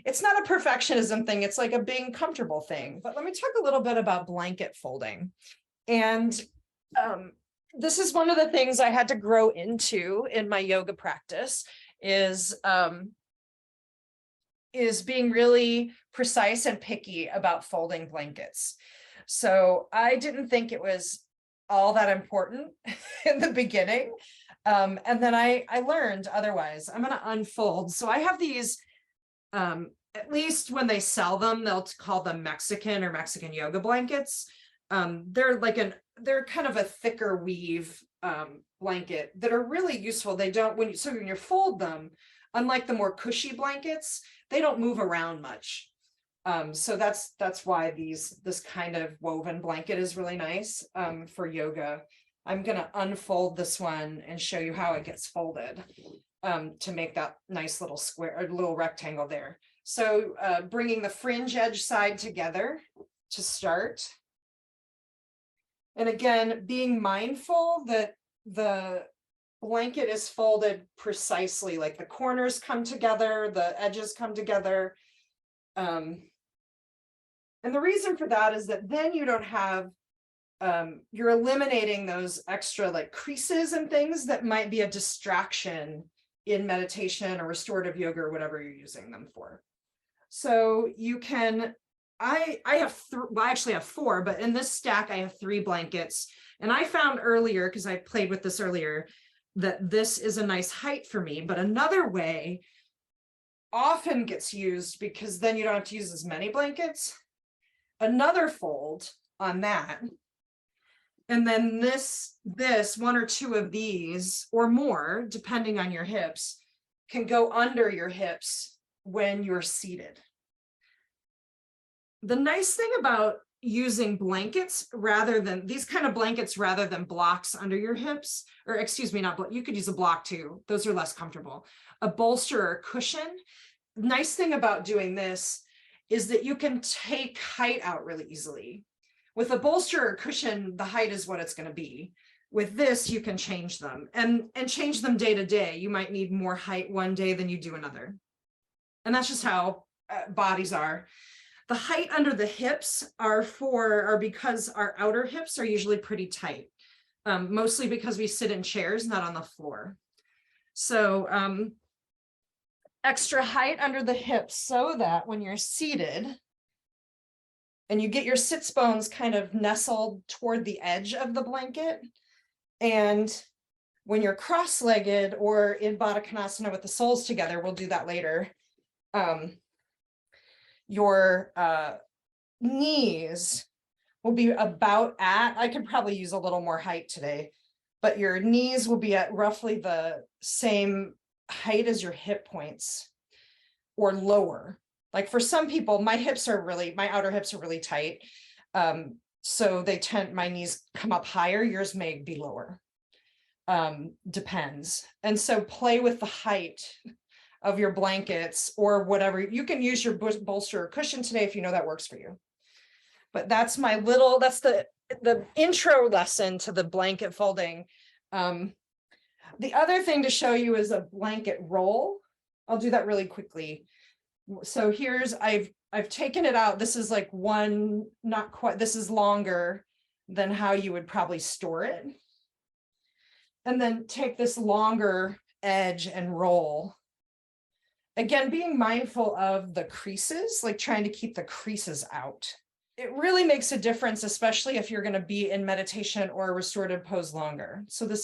it's not a perfectionism thing. It's like a being comfortable thing. But let me talk a little bit about blanket folding. And this is one of the things I had to grow into in my yoga practice is being really precise and picky about folding blankets. So I didn't think it was all that important in the beginning. And then I learned otherwise. I'm going to unfold. So I have these, at least when they sell them, they'll call them Mexican or Mexican yoga blankets. They're kind of a thicker weave blanket that are really useful. They don't, when you fold them, unlike the more cushy blankets, they don't move around much. So that's why this kind of woven blanket is really nice for yoga. I'm going to unfold this one and show you how it gets folded to make that nice little square or little rectangle there. So bringing the fringe edge side together to start. And again, being mindful that the blanket is folded precisely, like the corners come together, the edges come together. And the reason for that is that then you don't have, you're eliminating those extra like creases and things that might be a distraction in meditation or restorative yoga or whatever you're using them for. So you can, I actually have 4, but in this stack, I have 3 blankets. And I found earlier, because I played with this earlier, that this is a nice height for me. But another way often gets used, because then you don't have to use as many blankets, another fold on that. And then this 1 or 2 of these or more, depending on your hips, can go under your hips when you're seated. The nice thing about using blankets rather than these kind of blankets rather than blocks under your hips, or excuse me, you could use a block too. Those are less comfortable. A bolster or a cushion. Nice thing about doing this is that you can take height out really easily. With a bolster or cushion, the height is what it's going to be. With this, you can change them and change them day to day. You might need more height one day than you do another. And that's just how bodies are. The height under the hips are because our outer hips are usually pretty tight, mostly because we sit in chairs, not on the floor. So extra height under the hips so that when you're seated and you get your sits bones kind of nestled toward the edge of the blanket, and when you're cross-legged or in Baddha Konasana with the soles together, we'll do that later, your knees will be about at, I could probably use a little more height today, but your knees will be at roughly the same height as your hip points or lower. Like for some people, my outer hips are really tight. So my knees come up higher, yours may be lower. Depends. And so play with the height of your blankets or whatever. You can use your bolster or cushion today if you know that works for you. But that's the intro lesson to the blanket folding. The other thing to show you is a blanket roll. I'll do that really quickly. So I've taken it out. This is like this is longer than how you would probably store it. And then take this longer edge and roll. Again, being mindful of the creases, like trying to keep the creases out. It really makes a difference, especially if you're going to be in meditation or a restorative pose longer. So this